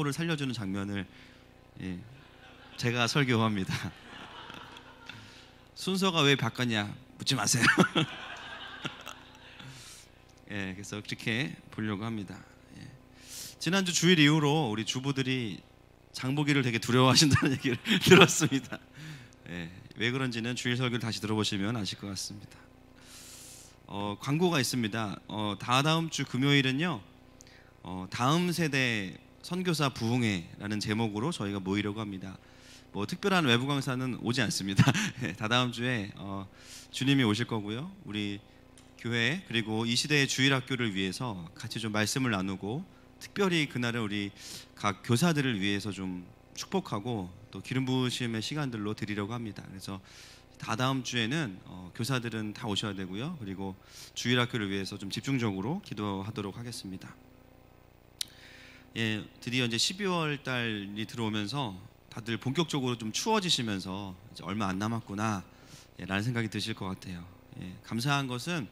사울을 살려주는 장면을 제가 설교합니다. 순서가 왜 바꿨냐 묻지 마세요. 그래서 그렇게 보려고 합니다. 지난주 주일 이후로 우리 주부들이 장보기를 되게 두려워하신다는 얘기를 들었습니다. 왜 그런지는 주일 설교를 다시 들어보시면 아실 것 같습니다. 광고가 있습니다. 다음 주 금요일은요, 다음 세대 선교사 부흥회라는 제목으로 저희가 모이려고 합니다. 뭐 특별한 외부 강사는 오지 않습니다. 다다음 주에 주님이 오실 거고요. 우리 교회 그리고 이 시대의 주일학교를 위해서 같이 좀 말씀을 나누고, 특별히 그날은 우리 각 교사들을 위해서 좀 축복하고 또 기름 부으심의 시간들로 드리려고 합니다. 그래서 다다음 주에는 교사들은 다 오셔야 되고요. 그리고 주일학교를 위해서 좀 집중적으로 기도하도록 하겠습니다. 드디어 이제 12월 달이 들어오면서 다들 본격적으로 좀 추워지시면서 이제 얼마 안 남았구나 라는 생각이 드실 것 같아요. 감사한 것은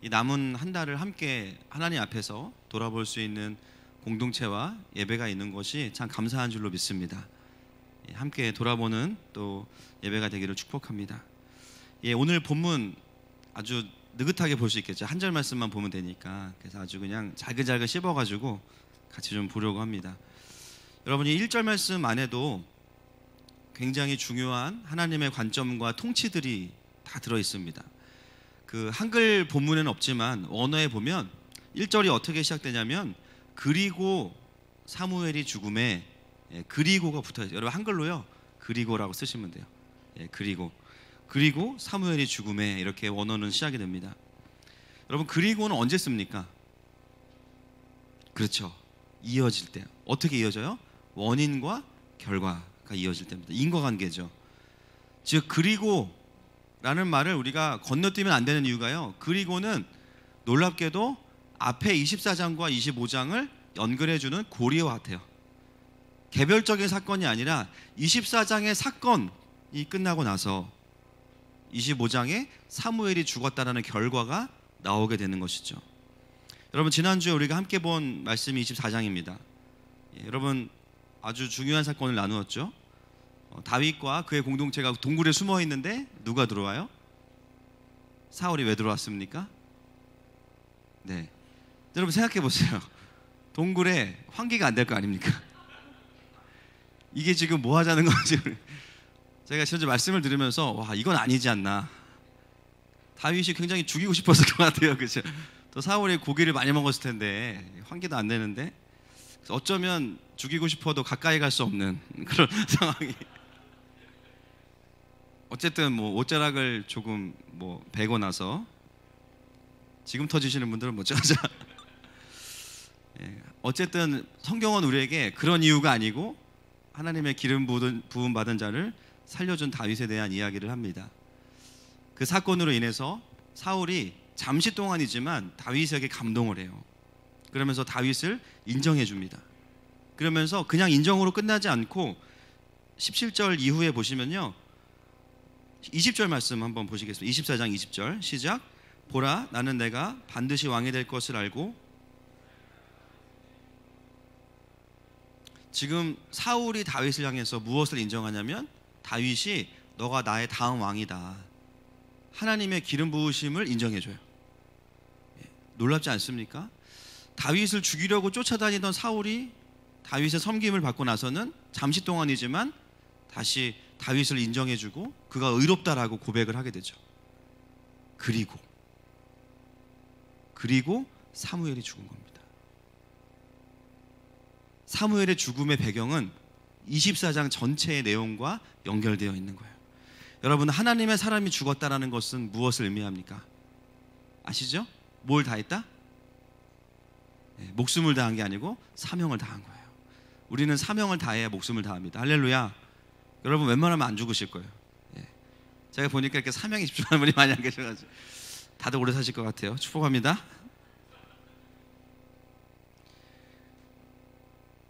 이 남은 한 달을 함께 하나님 앞에서 돌아볼 수 있는 공동체와 예배가 있는 것이 참 감사한 줄로 믿습니다. 함께 돌아보는 또 예배가 되기를 축복합니다. 오늘 본문 아주 느긋하게 볼 수 있겠죠. 한 절 말씀만 보면 되니까. 그래서 아주 그냥 잘근잘근 씹어가지고 같이 좀 보려고 합니다. 여러분이 1절 말씀 안에도 굉장히 중요한 하나님의 관점과 통치들이 다 들어있습니다. 그 한글 본문에는 없지만 원어에 보면 1절이 어떻게 시작되냐면 그리고 사무엘이 죽음에 그리고가 붙어있어요. 여러분 한글로요 그리고라고 쓰시면 돼요. 그리고 사무엘이 죽음에 이렇게 원어는 시작이 됩니다. 여러분 그리고는 언제 씁니까? 그렇죠, 이어질 때. 어떻게 이어져요? 원인과 결과가 이어질 때입니다. 인과관계죠. 즉 그리고라는 말을 우리가 건너뛰면 안 되는 이유가요, 그리고는 놀랍게도 앞에 24장과 25장을 연결해주는 고리와 같아요. 개별적인 사건이 아니라 24장의 사건이 끝나고 나서 25장에 사무엘이 죽었다라는 결과가 나오게 되는 것이죠. 여러분 지난주에 우리가 함께 본 말씀이 24장입니다. 여러분 아주 중요한 사건을 나누었죠. 다윗과 그의 공동체가 동굴에 숨어 있는데 누가 들어와요? 사울이 왜 들어왔습니까? 여러분 생각해 보세요. 동굴에 환기가 안 될 거 아닙니까? 이게 지금 뭐 하자는 건지 제가 현재 말씀을 들으면서 와 이건 아니지 않나. 다윗이 굉장히 죽이고 싶었을 것 같아요. 그렇죠? 또 사울이 고기를 많이 먹었을 텐데 환기도 안 되는데 어쩌면 죽이고 싶어도 가까이 갈 수 없는 그런 상황이. 어쨌든 뭐 옷자락을 조금 뭐 베고 나서 지금 터지시는 분들은 뭐 짜자. 어쨌든 성경은 우리에게 그런 이유가 아니고 하나님의 기름 부음 받은 자를 살려준 다윗에 대한 이야기를 합니다. 그 사건으로 인해서 사울이 잠시 동안이지만 다윗에게 감동을 해요. 그러면서 다윗을 인정해 줍니다. 그러면서 그냥 인정으로 끝나지 않고 17절 이후에 보시면요 20절 말씀 한번 보시겠습니다. 24장 20절 시작. 보라 나는 내가 반드시 왕이 될 것을 알고. 지금 사울이 다윗을 향해서 무엇을 인정하냐면 다윗이 너가 나의 다음 왕이다. 하나님의 기름 부으심을 인정해줘요. 놀랍지 않습니까? 다윗을 죽이려고 쫓아다니던 사울이 다윗의 섬김을 받고 나서는 잠시 동안이지만 다시 다윗을 인정해주고 그가 의롭다라고 고백을 하게 되죠. 그리고 사무엘이 죽은 겁니다. 사무엘의 죽음의 배경은 24장 전체의 내용과 연결되어 있는 거예요. 여러분 하나님의 사람이 죽었다는 것은 무엇을 의미합니까? 아시죠? 뭘 다했다? 목숨을 다한 게 아니고 사명을 다한 거예요. 우리는 사명을 다해야 목숨을 다합니다. 할렐루야. 여러분 웬만하면 안 죽으실 거예요. 제가 보니까 이렇게 사명에 집중하는 분이 많이 안 계셔가지고 다들 오래 사실 것 같아요. 축복합니다.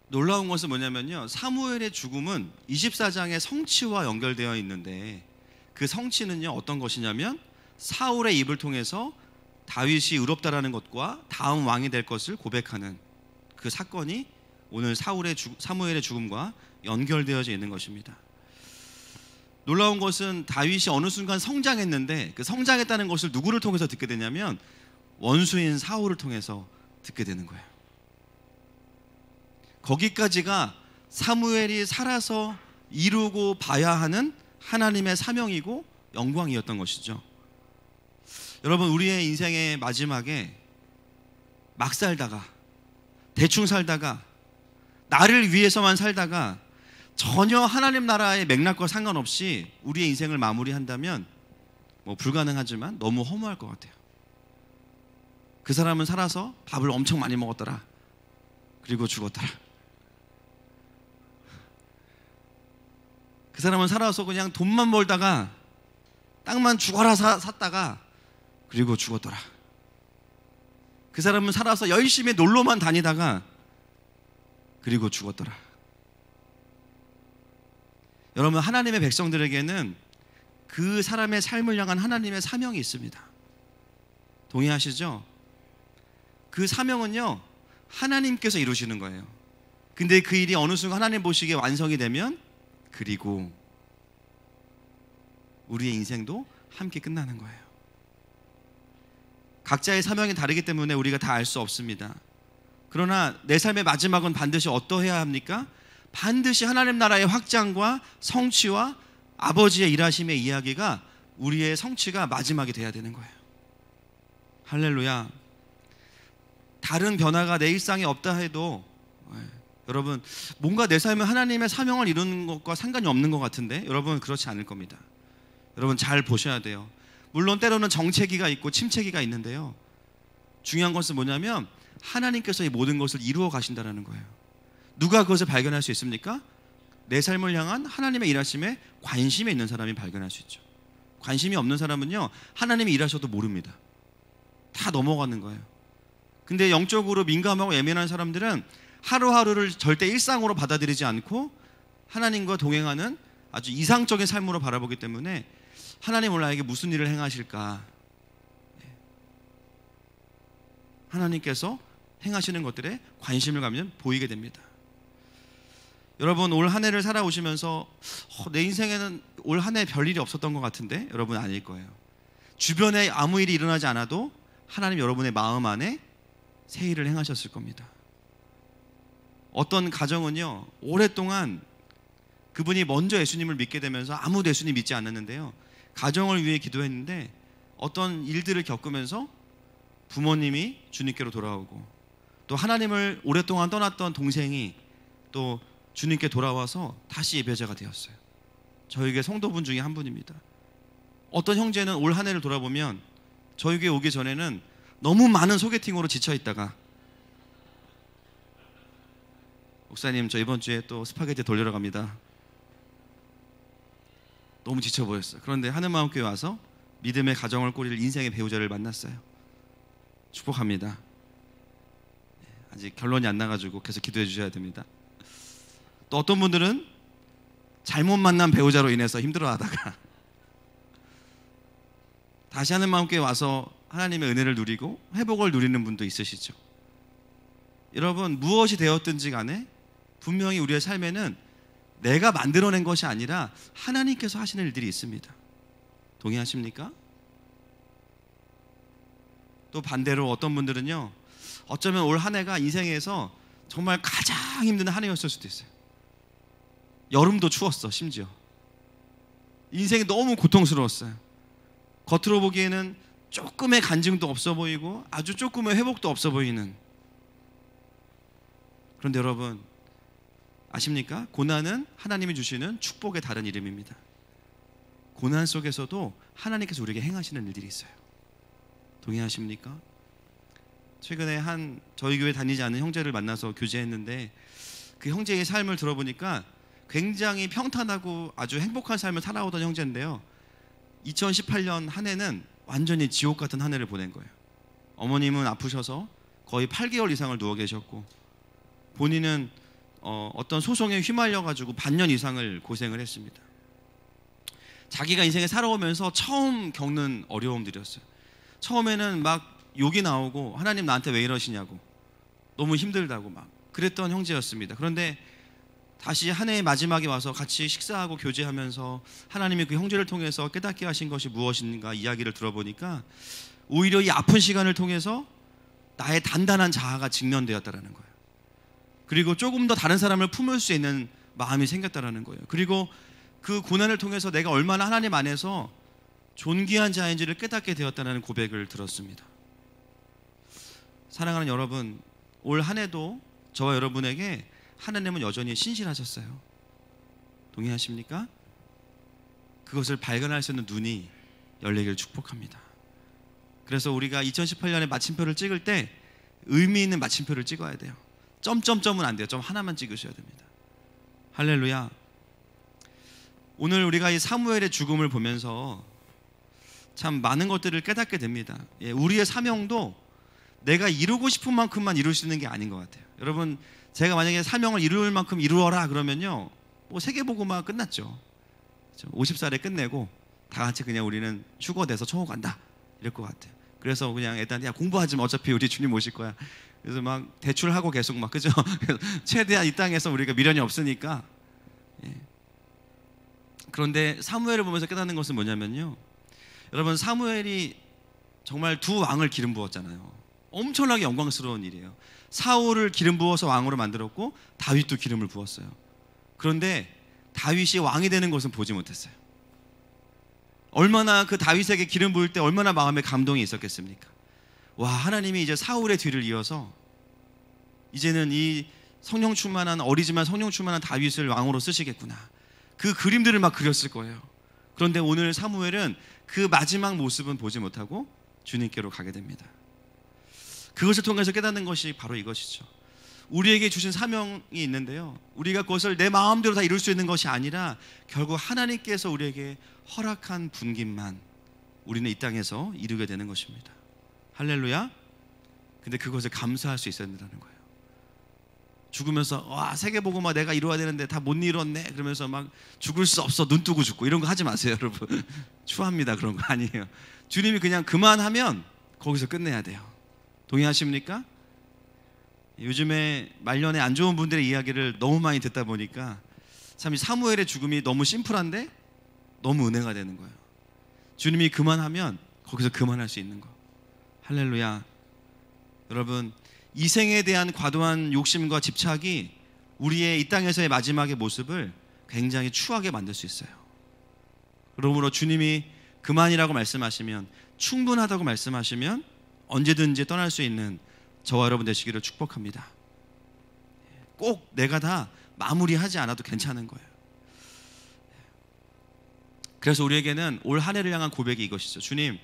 놀라운 것은 뭐냐면요 사무엘의 죽음은 24장의 성취와 연결되어 있는데 그 성취는요 어떤 것이냐면 사울의 입을 통해서 다윗이 의롭다라는 것과 다음 왕이 될 것을 고백하는 그 사건이 오늘 사무엘의 죽음과 연결되어져 있는 것입니다. 놀라운 것은 다윗이 어느 순간 성장했는데 그 성장했다는 것을 누구를 통해서 듣게 되냐면 원수인 사울을 통해서 듣게 되는 거예요. 거기까지가 사무엘이 살아서 이루고 봐야 하는 하나님의 사명이고 영광이었던 것이죠. 여러분, 우리의 인생의 마지막에 막 살다가, 대충 살다가, 나를 위해서만 살다가 전혀 하나님 나라의 맥락과 상관없이 우리의 인생을 마무리한다면 불가능하지만 너무 허무할 것 같아요. 그 사람은 살아서 밥을 엄청 많이 먹었더라, 그리고 죽었더라. 그 사람은 살아서 그냥 돈만 벌다가 땅만 죽어라 샀다가 그리고 죽었더라. 그 사람은 살아서 열심히 놀러만 다니다가 그리고 죽었더라. 여러분, 하나님의 백성들에게는 그 사람의 삶을 향한 하나님의 사명이 있습니다. 동의하시죠? 그 사명은요, 하나님께서 이루시는 거예요. 근데 그 일이 어느 순간 하나님 보시기에 완성이 되면 그리고 우리의 인생도 함께 끝나는 거예요. 각자의 사명이 다르기 때문에 우리가 다 알 수 없습니다. 그러나 내 삶의 마지막은 반드시 어떠해야 합니까? 반드시 하나님 나라의 확장과 성취와 아버지의 일하심의 이야기가 우리의 성취가 마지막이 돼야 되는 거예요. 할렐루야. 다른 변화가 내 일상에 없다 해도 여러분, 뭔가 내 삶에 하나님의 사명을 이루는 것과 상관이 없는 것 같은데 여러분, 그렇지 않을 겁니다. 여러분, 잘 보셔야 돼요. 물론 때로는 정체기가 있고 침체기가 있는데요, 중요한 것은 뭐냐면 하나님께서 이 모든 것을 이루어 가신다는 거예요. 누가 그것을 발견할 수 있습니까? 내 삶을 향한 하나님의 일하심에 관심이 있는 사람이 발견할 수 있죠. 관심이 없는 사람은요, 하나님이 일하셔도 모릅니다. 다 넘어가는 거예요. 근데 영적으로 민감하고 예민한 사람들은 하루하루를 절대 일상으로 받아들이지 않고 하나님과 동행하는 아주 이상적인 삶으로 바라보기 때문에 하나님 오늘 나에게 무슨 일을 행하실까, 하나님께서 행하시는 것들에 관심을 가면 보이게 됩니다. 여러분, 올 한 해를 살아오시면서 내 인생에는 올 한 해 별일이 없었던 것 같은데 여러분, 아닐 거예요. 주변에 아무 일이 일어나지 않아도 하나님 여러분의 마음 안에 새 일을 행하셨을 겁니다. 어떤 가정은요, 오랫동안 그분이 먼저 예수님을 믿게 되면서 아무도 예수님 믿지 않았는데요, 가정을 위해 기도했는데 어떤 일들을 겪으면서 부모님이 주님께로 돌아오고, 또 하나님을 오랫동안 떠났던 동생이 또 주님께 돌아와서 다시 예배자가 되었어요. 저희 교회 성도분 중에 한 분입니다. 어떤 형제는 올 한 해를 돌아보면 저희 교회 오기 전에는 너무 많은 소개팅으로 지쳐있다가, 목사님 저 이번 주에 또 스파게티 돌리러 갑니다, 너무 지쳐 보였어요. 그런데 하늘마음교회 와서 믿음의 가정을 꾸릴 인생의 배우자를 만났어요. 축복합니다. 아직 결론이 안 나가지고 계속 기도해 주셔야 됩니다. 또 어떤 분들은 잘못 만난 배우자로 인해서 힘들어하다가 다시 하늘마음교회 와서 하나님의 은혜를 누리고 회복을 누리는 분도 있으시죠. 여러분, 무엇이 되었든지 간에 분명히 우리의 삶에는 내가 만들어낸 것이 아니라 하나님께서 하시는 일들이 있습니다. 동의하십니까? 또 반대로 어떤 분들은요, 어쩌면 올 한 해가 인생에서 정말 가장 힘든 한 해였을 수도 있어요. 여름도 추웠어. 심지어 인생이 너무 고통스러웠어요. 겉으로 보기에는 조금의 간증도 없어 보이고 아주 조금의 회복도 없어 보이는. 그런데 여러분, 아십니까? 고난은 하나님이 주시는 축복의 다른 이름입니다. 고난 속에서도 하나님께서 우리에게 행하시는 일들이 있어요. 동의하십니까? 최근에 저희 교회 다니지 않는 형제를 만나서 교제했는데 그 형제의 삶을 들어보니까 굉장히 평탄하고 아주 행복한 삶을 살아오던 형제인데요, 2018년 한 해는 완전히 지옥 같은 한 해를 보낸 거예요. 어머님은 아프셔서 거의 8개월 이상을 누워 계셨고, 본인은 어떤 소송에 휘말려가지고 반년 이상을 고생을 했습니다. 자기가 인생에 살아오면서 처음 겪는 어려움들이었어요. 처음에는 막 욕이 나오고 하나님 나한테 왜 이러시냐고, 너무 힘들다고 막 그랬던 형제였습니다. 그런데 다시 한 해의 마지막에 와서 같이 식사하고 교제하면서 하나님이 그 형제를 통해서 깨닫게 하신 것이 무엇인가 이야기를 들어보니까 오히려 이 아픈 시간을 통해서 나의 단단한 자아가 직면되었다라는 거예요. 그리고 조금 더 다른 사람을 품을 수 있는 마음이 생겼다라는 거예요. 그리고 그 고난을 통해서 내가 얼마나 하나님 안에서 존귀한 자인지를 깨닫게 되었다는 고백을 들었습니다. 사랑하는 여러분, 올 한 해도 저와 여러분에게 하나님은 여전히 신실하셨어요. 동의하십니까? 그것을 발견할 수 있는 눈이 열리기를 축복합니다. 그래서 우리가 2018년에 마침표를 찍을 때 의미 있는 마침표를 찍어야 돼요. 점점점은 안 돼요. 점 하나만 찍으셔야 됩니다. 할렐루야. 오늘 우리가 이 사무엘의 죽음을 보면서 참 많은 것들을 깨닫게 됩니다. 우리의 사명도 내가 이루고 싶은 만큼만 이룰 수 있는 게 아닌 것 같아요. 여러분, 제가 만약에 사명을 이룰 만큼 이루어라 그러면요, 뭐 세계복음화 끝났죠. 50살에 끝내고 다 같이 그냥 우리는 휴거돼서 천국 간다 이럴 것 같아요. 그래서 그냥 일단 야 공부하지 마, 어차피 우리 주님 오실 거야. 그래서 막 대출하고 계속 막, 그죠? 최대한 이 땅에서 우리가 미련이 없으니까. 그런데 사무엘을 보면서 깨닫는 것은 뭐냐면요, 여러분, 사무엘이 정말 두 왕을 기름 부었잖아요. 엄청나게 영광스러운 일이에요. 사울을 기름 부어서 왕으로 만들었고 다윗도 기름을 부었어요. 그런데 다윗이 왕이 되는 것은 보지 못했어요. 얼마나 그 다윗에게 기름 부을 때 얼마나 마음에 감동이 있었겠습니까? 와, 하나님이 이제 사울의 뒤를 이어서 이제는 이 성령 충만한, 어리지만 성령 충만한 다윗을 왕으로 쓰시겠구나, 그 그림들을 막 그렸을 거예요. 그런데 오늘 사무엘은 그 마지막 모습은 보지 못하고 주님께로 가게 됩니다. 그것을 통해서 깨닫는 것이 바로 이것이죠. 우리에게 주신 사명이 있는데요, 우리가 그것을 내 마음대로 다 이룰 수 있는 것이 아니라 결국 하나님께서 우리에게 허락한 분깃만 우리는 이 땅에서 이루게 되는 것입니다. 할렐루야. 근데 그것을 감사할 수 있어야 된다는 거예요. 죽으면서 와, 세계복음화 내가 이루어야 되는데 다 못 이뤘네 그러면서 막 죽을 수 없어 눈 뜨고 죽고 이런 거 하지 마세요, 여러분. 추합니다. 그런 거 아니에요. 주님이 그냥 그만하면 거기서 끝내야 돼요. 동의하십니까? 요즘에 말년에 안 좋은 분들의 이야기를 너무 많이 듣다 보니까 참 이 사무엘의 죽음이 너무 심플한데 너무 은혜가 되는 거예요. 주님이 그만하면 거기서 그만할 수 있는 거. 할렐루야. 여러분, 이 생에 대한 과도한 욕심과 집착이 우리의 이 땅에서의 마지막의 모습을 굉장히 추하게 만들 수 있어요. 그러므로 주님이 그만이라고 말씀하시면, 충분하다고 말씀하시면 언제든지 떠날 수 있는 저와 여러분 되시기를 축복합니다. 꼭 내가 다 마무리하지 않아도 괜찮은 거예요. 그래서 우리에게는 올 한 해를 향한 고백이 이것이죠. 주님,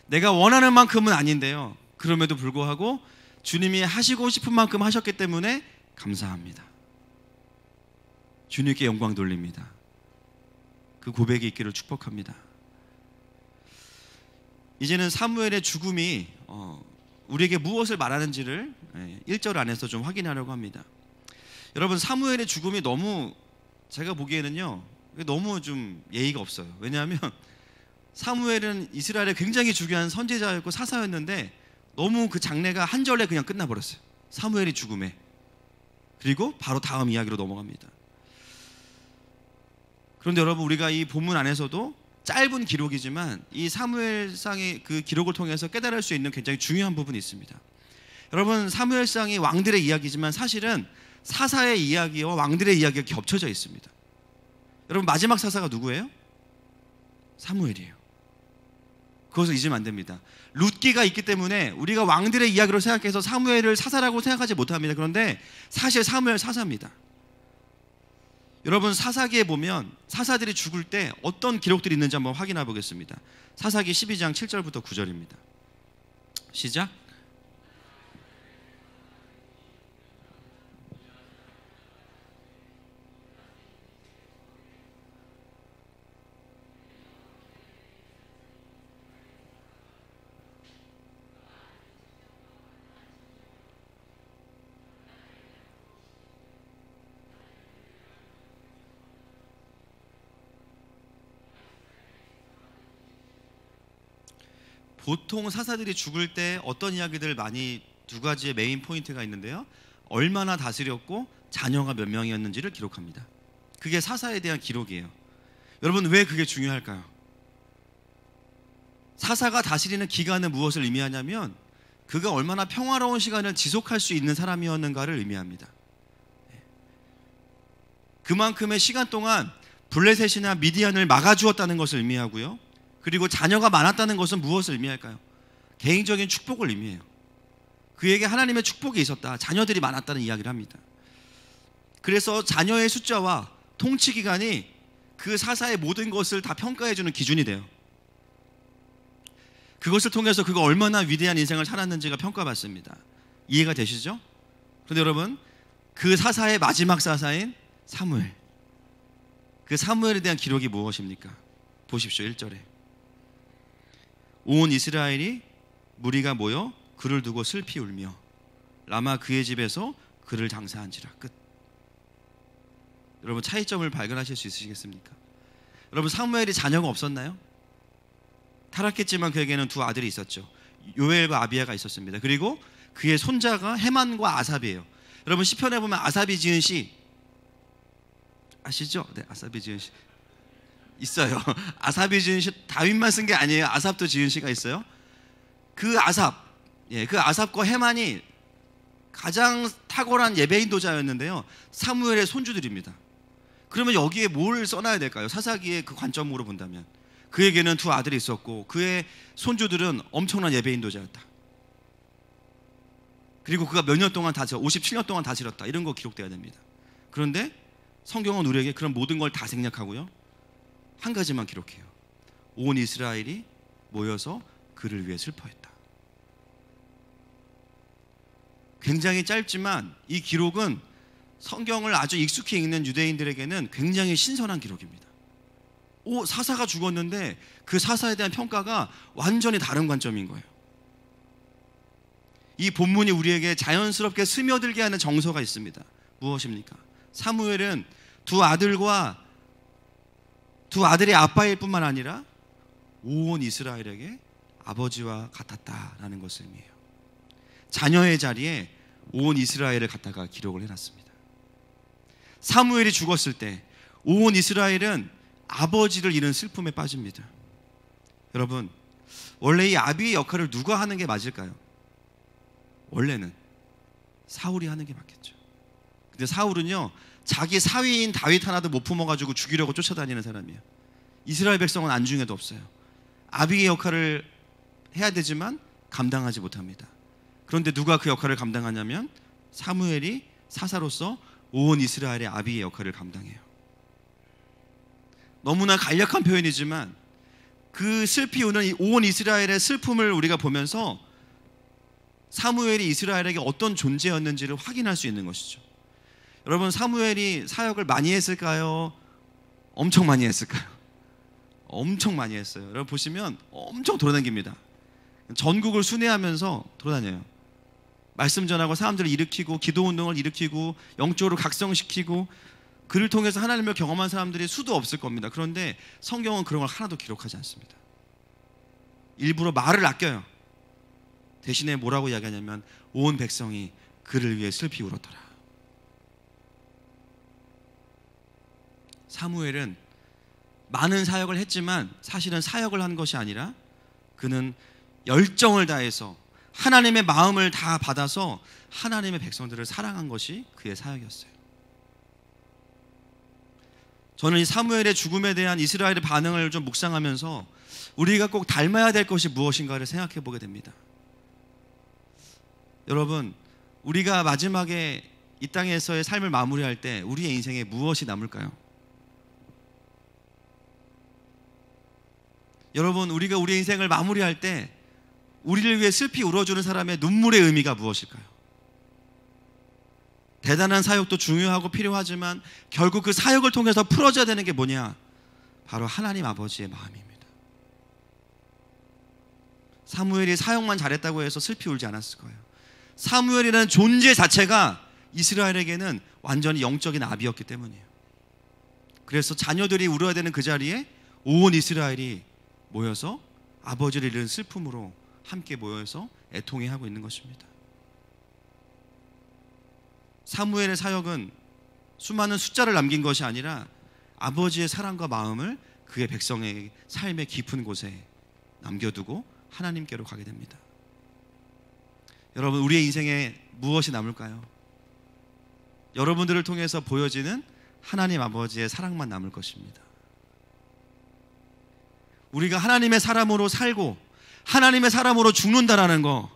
내가 원하는 만큼은 아닌데요, 그럼에도 불구하고 주님이 하시고 싶은 만큼 하셨기 때문에 감사합니다. 주님께 영광 돌립니다. 그 고백이 있기를 축복합니다. 이제는 사무엘의 죽음이 우리에게 무엇을 말하는지를 1절 안에서 좀 확인하려고 합니다. 여러분, 사무엘의 죽음이 너무, 제가 보기에는요, 너무 좀 예의가 없어요. 왜냐하면 사무엘은 이스라엘의 굉장히 중요한 선지자였고 사사였는데 너무 그 장례가 한 절에 그냥 끝나버렸어요. 사무엘이 죽음에. 그리고 바로 다음 이야기로 넘어갑니다. 그런데 여러분, 우리가 이 본문 안에서도 짧은 기록이지만 이 사무엘상의 그 기록을 통해서 깨달을 수 있는 굉장히 중요한 부분이 있습니다. 여러분, 사무엘상이 왕들의 이야기지만 사실은 사사의 이야기와 왕들의 이야기가 겹쳐져 있습니다. 여러분, 마지막 사사가 누구예요? 사무엘이에요. 그것을 잊으면 안 됩니다. 룻기가 있기 때문에 우리가 왕들의 이야기로 생각해서 사무엘을 사사라고 생각하지 못합니다. 그런데 사실 사무엘 사사입니다. 여러분, 사사기에 보면 사사들이 죽을 때 어떤 기록들이 있는지 한번 확인해 보겠습니다. 사사기 12장 7절부터 9절입니다. 시작. 보통 사사들이 죽을 때 어떤 이야기들 많이, 두 가지의 메인 포인트가 있는데요, 얼마나 다스렸고 자녀가 몇 명이었는지를 기록합니다. 그게 사사에 대한 기록이에요. 여러분, 왜 그게 중요할까요? 사사가 다스리는 기간은 무엇을 의미하냐면 그가 얼마나 평화로운 시간을 지속할 수 있는 사람이었는가를 의미합니다. 그만큼의 시간 동안 블레셋이나 미디안을 막아주었다는 것을 의미하고요. 그리고 자녀가 많았다는 것은 무엇을 의미할까요? 개인적인 축복을 의미해요. 그에게 하나님의 축복이 있었다, 자녀들이 많았다는 이야기를 합니다. 그래서 자녀의 숫자와 통치 기간이 그 사사의 모든 것을 다 평가해주는 기준이 돼요. 그것을 통해서 그가 얼마나 위대한 인생을 살았는지가 평가받습니다. 이해가 되시죠? 그런데 여러분, 그 사사의 마지막 사사인 사무엘, 그 사무엘에 대한 기록이 무엇입니까? 보십시오. 1절에 온 이스라엘이 무리가 모여 그를 두고 슬피 울며 라마 그의 집에서 그를 장사한지라. 끝. 여러분, 차이점을 발견하실 수 있으시겠습니까? 여러분, 사무엘이 자녀가 없었나요? 타락했지만 그에게는 두 아들이 있었죠. 요엘과 아비야가 있었습니다. 그리고 그의 손자가 헤만과 아삽이에요. 여러분, 시편에 보면 아삽이 지은 시 아시죠? 네, 아삽이 지은 시 있어요. 아삽이 지은 시 다윗만 쓴 게 아니에요. 아삽도 지은 시가 있어요. 그 아삽, 그 아삽과 헤만이 가장 탁월한 예배 인도자였는데요, 사무엘의 손주들입니다. 그러면 여기에 뭘 써놔야 될까요? 사사기의 그 관점으로 본다면 그에게는 두 아들이 있었고 그의 손주들은 엄청난 예배 인도자였다. 그리고 그가 몇 년 동안 다스렸다, 57년 동안 다스렸다, 이런 거 기록돼야 됩니다. 그런데 성경은 우리에게 그런 모든 걸 다 생략하고요, 한 가지만 기록해요. 온 이스라엘이 모여서 그를 위해 슬퍼했다. 굉장히 짧지만 이 기록은 성경을 아주 익숙히 읽는 유대인들에게는 굉장히 신선한 기록입니다. 사사가 죽었는데 그 사사에 대한 평가가 완전히 다른 관점인 거예요. 이 본문이 우리에게 자연스럽게 스며들게 하는 정서가 있습니다. 무엇입니까? 사무엘은 두 아들의 아빠일 뿐만 아니라 온 이스라엘에게 아버지와 같았다라는 것을 의미해요. 자녀의 자리에 온 이스라엘을 갖다가 기록을 해놨습니다. 사무엘이 죽었을 때 온 이스라엘은 아버지를 잃은 슬픔에 빠집니다. 여러분, 원래 이 아비의 역할을 누가 하는 게 맞을까요? 원래는 사울이 하는 게 맞겠죠. 근데 사울은요, 자기 사위인 다윗 하나도 못 품어가지고 죽이려고 쫓아다니는 사람이에요. 이스라엘 백성은 안중에도 없어요. 아비의 역할을 해야 되지만 감당하지 못합니다. 그런데 누가 그 역할을 감당하냐면 사무엘이 사사로서 온 이스라엘의 아비의 역할을 감당해요. 너무나 간략한 표현이지만 그 슬피 우는 온 이스라엘의 슬픔을 우리가 보면서 사무엘이 이스라엘에게 어떤 존재였는지를 확인할 수 있는 것이죠. 여러분, 사무엘이 사역을 많이 했을까요? 엄청 많이 했을까요? 엄청 많이 했어요. 여러분 보시면 엄청 돌아다닙니다. 전국을 순회하면서 돌아다녀요. 말씀 전하고 사람들을 일으키고 기도운동을 일으키고 영적으로 각성시키고, 그를 통해서 하나님을 경험한 사람들이 수도 없을 겁니다. 그런데 성경은 그런 걸 하나도 기록하지 않습니다. 일부러 말을 아껴요. 대신에 뭐라고 이야기하냐면 온 백성이 그를 위해 슬피 울었더라. 사무엘은 많은 사역을 했지만 사실은 사역을 한 것이 아니라 그는 열정을 다해서 하나님의 마음을 다 받아서 하나님의 백성들을 사랑한 것이 그의 사역이었어요. 저는 이 사무엘의 죽음에 대한 이스라엘의 반응을 좀 묵상하면서 우리가 꼭 닮아야 될 것이 무엇인가를 생각해 보게 됩니다. 여러분, 우리가 마지막에 이 땅에서의 삶을 마무리할 때 우리의 인생에 무엇이 남을까요? 여러분, 우리가 우리의 인생을 마무리할 때 우리를 위해 슬피 울어주는 사람의 눈물의 의미가 무엇일까요? 대단한 사역도 중요하고 필요하지만 결국 그 사역을 통해서 풀어져야 되는 게 뭐냐? 바로 하나님 아버지의 마음입니다. 사무엘이 사역만 잘했다고 해서 슬피 울지 않았을 거예요. 사무엘이라는 존재 자체가 이스라엘에게는 완전히 영적인 아비였기 때문이에요. 그래서 자녀들이 울어야 되는 그 자리에 온 이스라엘이 모여서 아버지를 잃은 슬픔으로 함께 모여서 애통해하고 있는 것입니다. 사무엘의 사역은 수많은 숫자를 남긴 것이 아니라 아버지의 사랑과 마음을 그의 백성의 삶의 깊은 곳에 남겨두고 하나님께로 가게 됩니다. 여러분, 우리의 인생에 무엇이 남을까요? 여러분들을 통해서 보여지는 하나님 아버지의 사랑만 남을 것입니다. 우리가 하나님의 사람으로 살고 하나님의 사람으로 죽는다라는 거,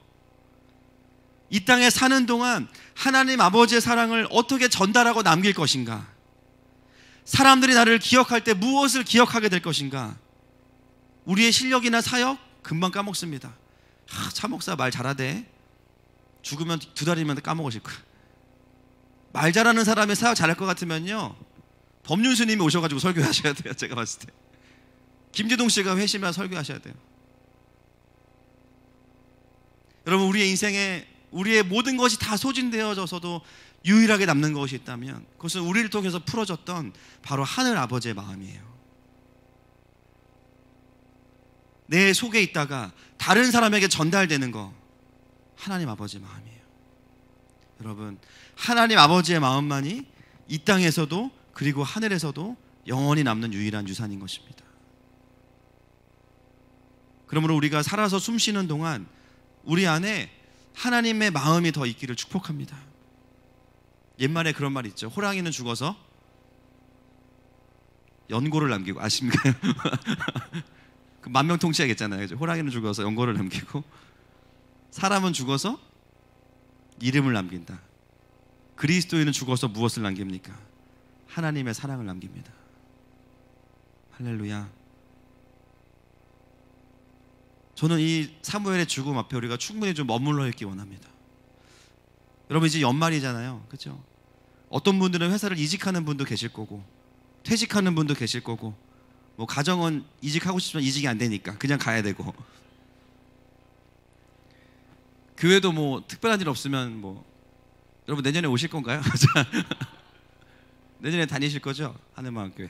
이 땅에 사는 동안 하나님 아버지의 사랑을 어떻게 전달하고 남길 것인가? 사람들이 나를 기억할 때 무엇을 기억하게 될 것인가? 우리의 실력이나 사역 금방 까먹습니다. 차 목사 말 잘하대. 죽으면 2달이면 까먹으실 거야. 말 잘하는 사람이 사역 잘할 것 같으면요, 법륜 스님이 오셔가지고 설교하셔야 돼요. 제가 봤을 때 김재동 씨가 회심해서 설교하셔야 돼요. 여러분, 우리의 인생에 우리의 모든 것이 다 소진되어져서도 유일하게 남는 것이 있다면 그것은 우리를 통해서 풀어졌던 바로 하늘 아버지의 마음이에요. 내 속에 있다가 다른 사람에게 전달되는 거, 하나님 아버지의 마음이에요. 여러분, 하나님 아버지의 마음만이 이 땅에서도 그리고 하늘에서도 영원히 남는 유일한 유산인 것입니다. 그러므로 우리가 살아서 숨쉬는 동안 우리 안에 하나님의 마음이 더 있기를 축복합니다. 옛말에 그런 말이 있죠. 호랑이는 죽어서 연고를 남기고, 아십니까? 그 만명통치하겠잖아요. 호랑이는 죽어서 연고를 남기고, 사람은 죽어서 이름을 남긴다. 그리스도인은 죽어서 무엇을 남깁니까? 하나님의 사랑을 남깁니다. 할렐루야. 저는 이 사무엘의 죽음 앞에 우리가 충분히 좀 머물러 있기 원합니다. 여러분, 이제 연말이잖아요. 그렇죠? 어떤 분들은 회사를 이직하는 분도 계실 거고, 퇴직하는 분도 계실 거고, 뭐 가정은 이직하고 싶지만 이직이 안 되니까 그냥 가야 되고, 교회도 뭐 특별한 일 없으면 뭐, 여러분 내년에 오실 건가요? 내년에 다니실 거죠? 하늘마음교회.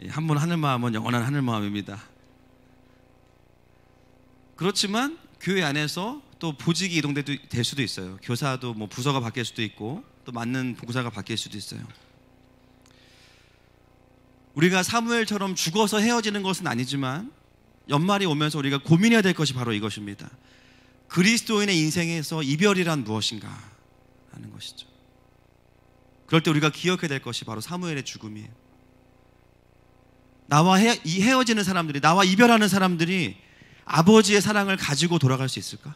한 번 하늘마음은 영원한 하늘마음입니다. 그렇지만 교회 안에서 또 보직이 이동될 수도 있어요. 교사도 뭐 부서가 바뀔 수도 있고, 또 맞는 봉사가 바뀔 수도 있어요. 우리가 사무엘처럼 죽어서 헤어지는 것은 아니지만 연말이 오면서 우리가 고민해야 될 것이 바로 이것입니다. 그리스도인의 인생에서 이별이란 무엇인가 하는 것이죠. 그럴 때 우리가 기억해야 될 것이 바로 사무엘의 죽음이에요. 나와 헤어지는 사람들이, 나와 이별하는 사람들이 아버지의 사랑을 가지고 돌아갈 수 있을까?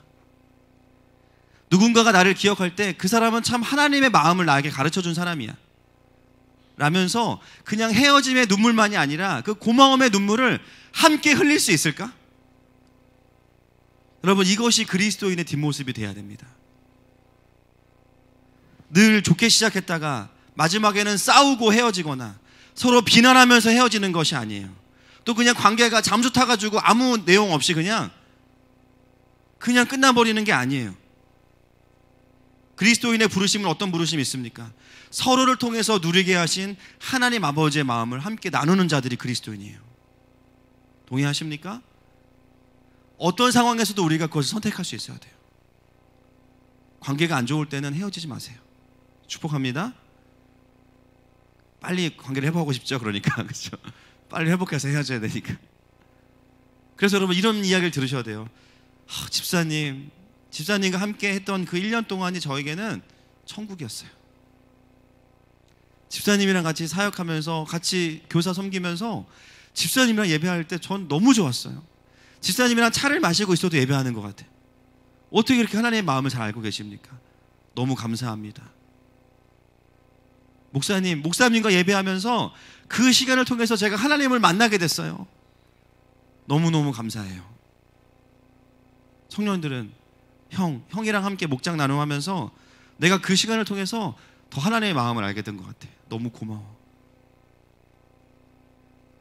누군가가 나를 기억할 때 그 사람은 참 하나님의 마음을 나에게 가르쳐준 사람이야 라면서 그냥 헤어짐의 눈물만이 아니라 그 고마움의 눈물을 함께 흘릴 수 있을까? 여러분, 이것이 그리스도인의 뒷모습이 돼야 됩니다. 늘 좋게 시작했다가 마지막에는 싸우고 헤어지거나 서로 비난하면서 헤어지는 것이 아니에요. 또 그냥 관계가 잠수 타가지고 아무 내용 없이 그냥 끝나버리는 게 아니에요. 그리스도인의 부르심은 어떤 부르심이 있습니까? 서로를 통해서 누리게 하신 하나님 아버지의 마음을 함께 나누는 자들이 그리스도인이에요. 동의하십니까? 어떤 상황에서도 우리가 그것을 선택할 수 있어야 돼요. 관계가 안 좋을 때는 헤어지지 마세요. 축복합니다. 빨리 관계를 회복하고 싶죠. 그러니까 그렇죠? 빨리 회복해서 헤어져야 되니까. 그래서 여러분, 이런 이야기를 들으셔야 돼요. 집사님과 함께 했던 그 1년 동안이 저에게는 천국이었어요. 집사님이랑 같이 사역하면서 같이 교사 섬기면서 집사님이랑 예배할 때 전 너무 좋았어요. 집사님이랑 차를 마시고 있어도 예배하는 것 같아요. 어떻게 이렇게 하나님의 마음을 잘 알고 계십니까? 너무 감사합니다. 목사님과 예배하면서 그 시간을 통해서 제가 하나님을 만나게 됐어요. 너무너무 감사해요. 청년들은 형이랑 함께 목장 나눔하면서 내가 그 시간을 통해서 더 하나님의 마음을 알게 된 것 같아요. 너무 고마워.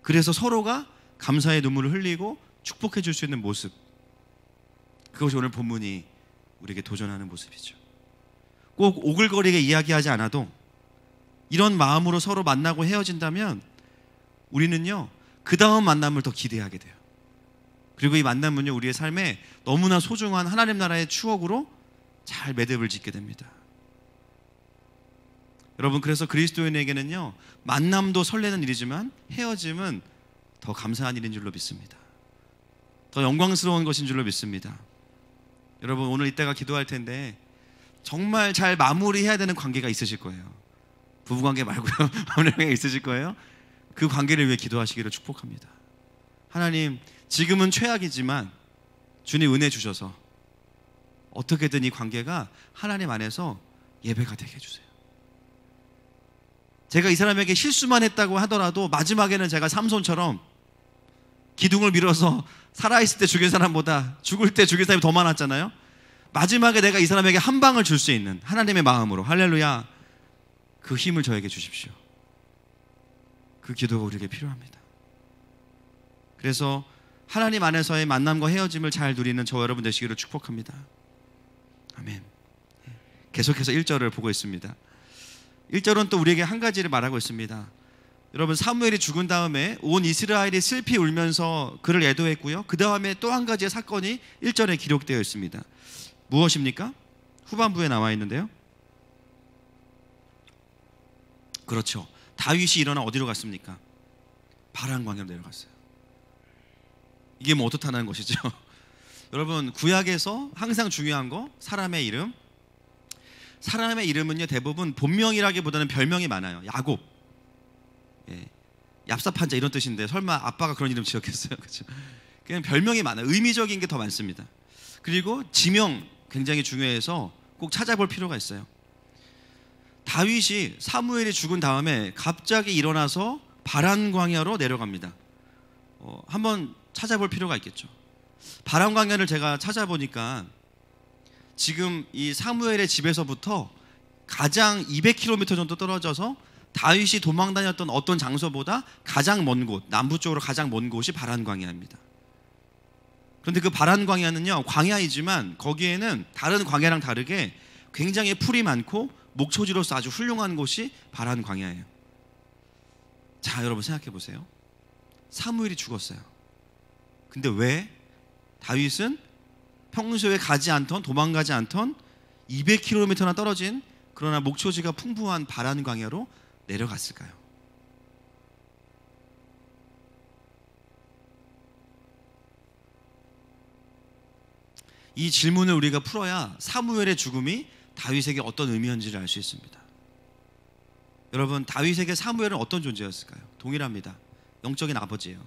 그래서 서로가 감사의 눈물을 흘리고 축복해 줄 수 있는 모습, 그것이 오늘 본문이 우리에게 도전하는 모습이죠. 꼭 오글거리게 이야기하지 않아도 이런 마음으로 서로 만나고 헤어진다면 우리는요, 그 다음 만남을 더 기대하게 돼요. 그리고 이 만남은요, 우리의 삶에 너무나 소중한 하나님 나라의 추억으로 잘 매듭을 짓게 됩니다. 여러분, 그래서 그리스도인에게는요, 만남도 설레는 일이지만 헤어짐은 더 감사한 일인 줄로 믿습니다. 더 영광스러운 것인 줄로 믿습니다. 여러분, 오늘 이따가 기도할 텐데 정말 잘 마무리해야 되는 관계가 있으실 거예요. 부부관계 말고요. 마무리가 있으실 거예요. 그 관계를 위해 기도하시기를 축복합니다. 하나님, 지금은 최악이지만 주님 은혜 주셔서 어떻게든 이 관계가 하나님 안에서 예배가 되게 해주세요. 제가 이 사람에게 실수만 했다고 하더라도 마지막에는 제가 삼손처럼 기둥을 밀어서 살아있을 때 죽인 사람보다 죽을 때 죽인 사람이 더 많았잖아요. 마지막에 내가 이 사람에게 한 방을 줄 수 있는 하나님의 마음으로, 할렐루야, 그 힘을 저에게 주십시오. 그 기도가 우리에게 필요합니다. 그래서 하나님 안에서의 만남과 헤어짐을 잘 누리는 저와 여러분 되시기를 축복합니다. 아멘. 계속해서 1절을 보고 있습니다. 1절은 또 우리에게 한 가지를 말하고 있습니다. 여러분, 사무엘이 죽은 다음에 온 이스라엘이 슬피 울면서 그를 애도했고요, 그 다음에 또 한 가지의 사건이 1절에 기록되어 있습니다. 무엇입니까? 후반부에 나와 있는데요. 그렇죠. 다윗이 일어나 어디로 갔습니까? 바란 광야로 내려갔어요. 이게 뭐 어떻다는 것이죠? 여러분, 구약에서 항상 중요한 거, 사람의 이름. 사람의 이름은요, 대부분 본명이라기보다는 별명이 많아요. 야곱, 얍삽한 자, 이런 뜻인데 설마 아빠가 그런 이름 지었겠어요? 그렇죠? 그냥 별명이 많아요. 의미적인 게 더 많습니다. 그리고 지명 굉장히 중요해서 꼭 찾아볼 필요가 있어요. 다윗이 사무엘이 죽은 다음에 갑자기 일어나서 바란 광야로 내려갑니다. 한번 찾아볼 필요가 있겠죠. 바란 광야를 제가 찾아보니까 지금 이 사무엘의 집에서부터 가장 200km 정도 떨어져서 다윗이 도망 다녔던 어떤 장소보다 가장 먼 곳, 남부 쪽으로 가장 먼 곳이 바란 광야입니다. 그런데 그 바란 광야는요, 광야이지만 거기에는 다른 광야랑 다르게 굉장히 풀이 많고 목초지로서 아주 훌륭한 곳이 바란 광야예요. 자, 여러분 생각해 보세요. 사무엘이 죽었어요. 근데 왜 다윗은 평소에 가지 않던, 도망가지 않던 200km나 떨어진 그러나 목초지가 풍부한 바란 광야로 내려갔을까요? 이 질문을 우리가 풀어야 사무엘의 죽음이 다윗에게 어떤 의미였는지를 알 수 있습니다. 여러분, 다윗에게 사무엘은 어떤 존재였을까요? 동일합니다. 영적인 아버지예요.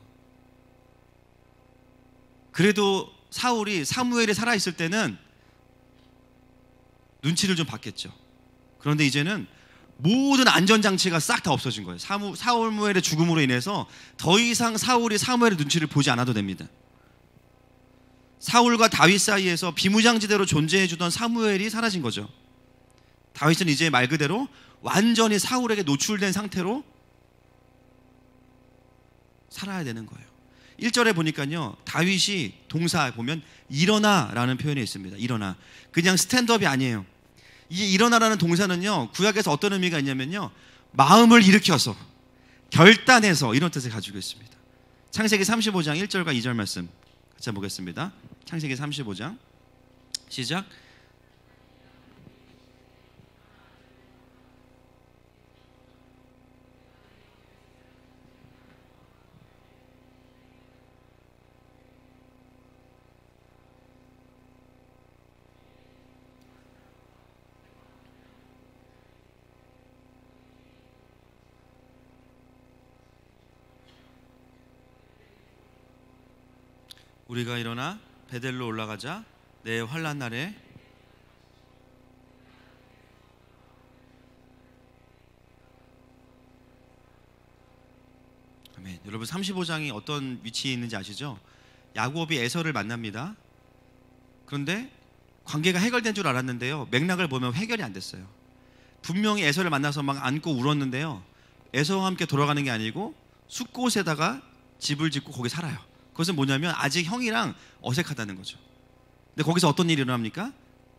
그래도 사울이 사무엘이 살아있을 때는 눈치를 좀 봤겠죠. 그런데 이제는 모든 안전장치가 싹 다 없어진 거예요. 사무엘의 죽음으로 인해서 더 이상 사울이 사무엘의 눈치를 보지 않아도 됩니다. 사울과 다윗 사이에서 비무장지대로 존재해주던 사무엘이 사라진 거죠. 다윗은 이제 말 그대로 완전히 사울에게 노출된 상태로 살아야 되는 거예요. 1절에 보니까요, 다윗이 동사 보면 일어나 라는 표현이 있습니다. 일어나. 그냥 스탠드업이 아니에요. 이 일어나라는 동사는요, 구약에서 어떤 의미가 있냐면요, 마음을 일으켜서, 결단해서, 이런 뜻을 가지고 있습니다. 창세기 35장 1절과 2절 말씀 같이 보겠습니다. 창세기 35장 시작. 우리가 일어나 베델로 올라가자. 내 환난 날에 아멘. 여러분, 35장이 어떤 위치에 있는지 아시죠? 야곱이 에서를 만납니다. 그런데 관계가 해결된 줄 알았는데요, 맥락을 보면 해결이 안 됐어요. 분명히 에서를 만나서 막 안고 울었는데요, 에서와 함께 돌아가는 게 아니고 숲곳에다가 집을 짓고 거기 살아요. 그것은 뭐냐면 아직 형이랑 어색하다는 거죠. 근데 거기서 어떤 일이 일어납니까?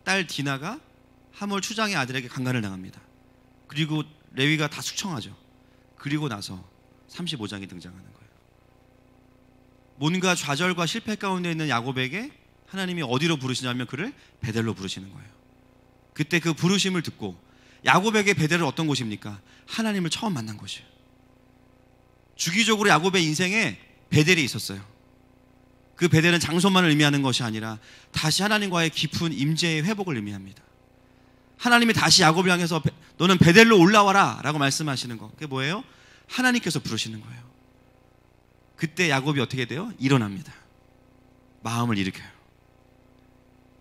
딸 디나가 하몰 추장의 아들에게 강간을 당합니다. 그리고 레위가 다 숙청하죠. 그리고 나서 35장이 등장하는 거예요. 뭔가 좌절과 실패 가운데 있는 야곱에게 하나님이 어디로 부르시냐면 그를 베델로 부르시는 거예요. 그때 그 부르심을 듣고 야곱에게 베델은 어떤 곳입니까? 하나님을 처음 만난 곳이에요. 주기적으로 야곱의 인생에 베델이 있었어요. 그 베델은 장소만을 의미하는 것이 아니라 다시 하나님과의 깊은 임재의 회복을 의미합니다. 하나님이 다시 야곱을 향해서 너는 베델로 올라와라 라고 말씀하시는 거, 그게 뭐예요? 하나님께서 부르시는 거예요. 그때 야곱이 어떻게 돼요? 일어납니다. 마음을 일으켜요.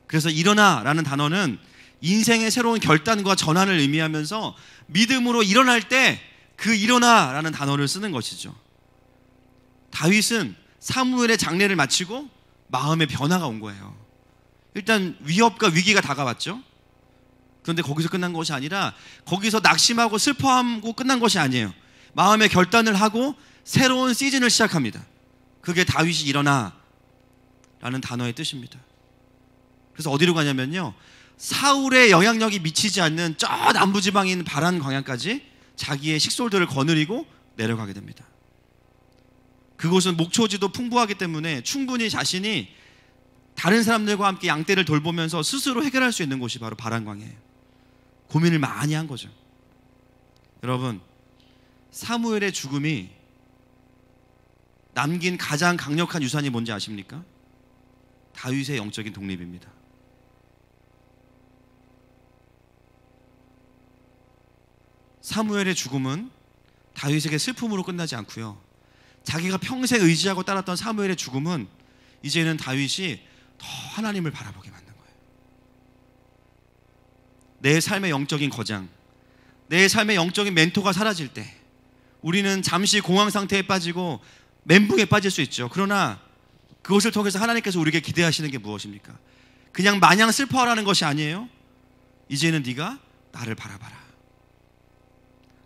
그래서 일어나 라는 단어는 인생의 새로운 결단과 전환을 의미하면서 믿음으로 일어날 때 그 일어나 라는 단어를 쓰는 것이죠. 다윗은 사무엘의 장례를 마치고 마음의 변화가 온 거예요. 일단 위협과 위기가 다가왔죠. 그런데 거기서 끝난 것이 아니라 거기서 낙심하고 슬퍼하고 끝난 것이 아니에요. 마음의 결단을 하고 새로운 시즌을 시작합니다. 그게 다윗이 일어나 라는 단어의 뜻입니다. 그래서 어디로 가냐면요, 사울의 영향력이 미치지 않는 저 남부지방인 바란 광야까지 자기의 식솔들을 거느리고 내려가게 됩니다. 그곳은 목초지도 풍부하기 때문에 충분히 자신이 다른 사람들과 함께 양떼를 돌보면서 스스로 해결할 수 있는 곳이 바로 바란 광야예요. 고민을 많이 한 거죠. 여러분, 사무엘의 죽음이 남긴 가장 강력한 유산이 뭔지 아십니까? 다윗의 영적인 독립입니다. 사무엘의 죽음은 다윗에게 슬픔으로 끝나지 않고요, 자기가 평생 의지하고 따랐던 사무엘의 죽음은 이제는 다윗이 더 하나님을 바라보게 만든 거예요. 내 삶의 영적인 거장, 내 삶의 영적인 멘토가 사라질 때 우리는 잠시 공황 상태에 빠지고 멘붕에 빠질 수 있죠. 그러나 그것을 통해서 하나님께서 우리에게 기대하시는 게 무엇입니까? 그냥 마냥 슬퍼하라는 것이 아니에요. 이제는 네가 나를 바라봐라.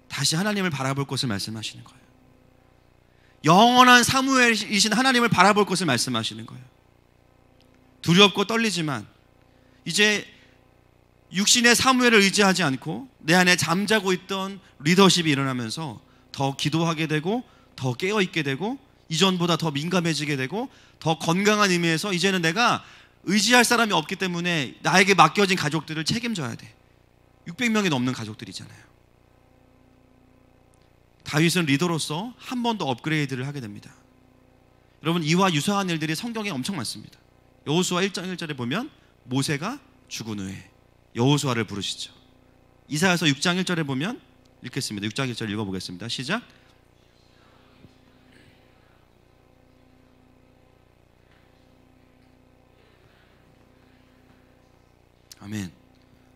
다시 하나님을 바라볼 것을 말씀하시는 거예요. 영원한 사무엘이신 하나님을 바라볼 것을 말씀하시는 거예요. 두렵고 떨리지만 이제 육신의 사무엘을 의지하지 않고 내 안에 잠자고 있던 리더십이 일어나면서 더 기도하게 되고 더 깨어있게 되고 이전보다 더 민감해지게 되고 더 건강한 의미에서 이제는 내가 의지할 사람이 없기 때문에 나에게 맡겨진 가족들을 책임져야 돼. 600명이 넘는 가족들이잖아요. 다윗은 리더로서 한 번 더 업그레이드를 하게 됩니다. 여러분, 이와 유사한 일들이 성경에 엄청 많습니다. 여호수아 1장 1절에 보면 모세가 죽은 후에 여호수아를 부르시죠. 이사야서 6장 1절에 보면 읽겠습니다. 6장 1절 읽어보겠습니다. 시작. 아멘.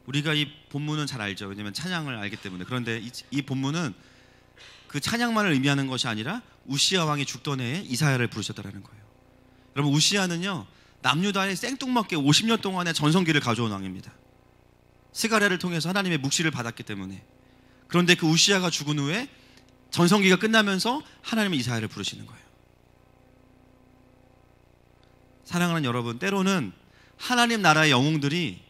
우리가 이 본문은 잘 알죠. 왜냐하면 찬양을 알기 때문에. 그런데 이 본문은 그 찬양만을 의미하는 것이 아니라 우시아 왕이 죽던 해에 이사야를 부르셨다라는 거예요. 여러분, 우시아는요, 남유다의 생뚱맞게 50년 동안의 전성기를 가져온 왕입니다. 스가랴를 통해서 하나님의 묵시를 받았기 때문에. 그런데 그 우시아가 죽은 후에 전성기가 끝나면서 하나님은 이사야를 부르시는 거예요. 사랑하는 여러분, 때로는 하나님 나라의 영웅들이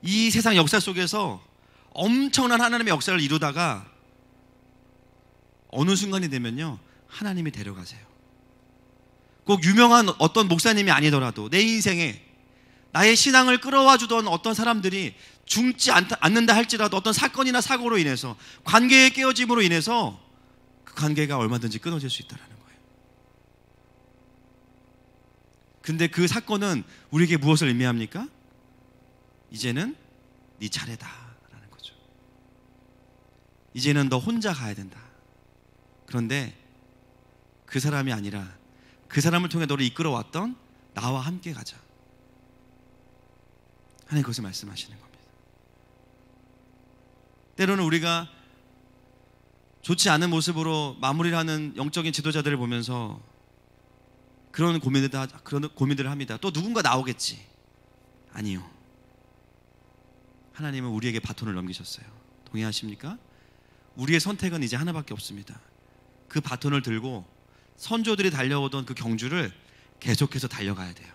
이 세상 역사 속에서 엄청난 하나님의 역사를 이루다가 어느 순간이 되면요, 하나님이 데려가세요. 꼭 유명한 어떤 목사님이 아니더라도 내 인생에 나의 신앙을 끌어와 주던 어떤 사람들이 죽지 않는다 할지라도 어떤 사건이나 사고로 인해서, 관계의 깨어짐으로 인해서 그 관계가 얼마든지 끊어질 수 있다는 거예요. 근데 그 사건은 우리에게 무엇을 의미합니까? 이제는 네 차례다 라는 거죠. 이제는 너 혼자 가야 된다. 그런데 그 사람이 아니라 그 사람을 통해 너를 이끌어왔던 나와 함께 가자. 하나님 그것을 말씀하시는 겁니다. 때로는 우리가 좋지 않은 모습으로 마무리를 하는 영적인 지도자들을 보면서 그런 고민들을 합니다. 또 누군가 나오겠지. 아니요. 하나님은 우리에게 바톤을 넘기셨어요. 동의하십니까? 우리의 선택은 이제 하나밖에 없습니다. 그 바톤을 들고 선조들이 달려오던 그 경주를 계속해서 달려가야 돼요.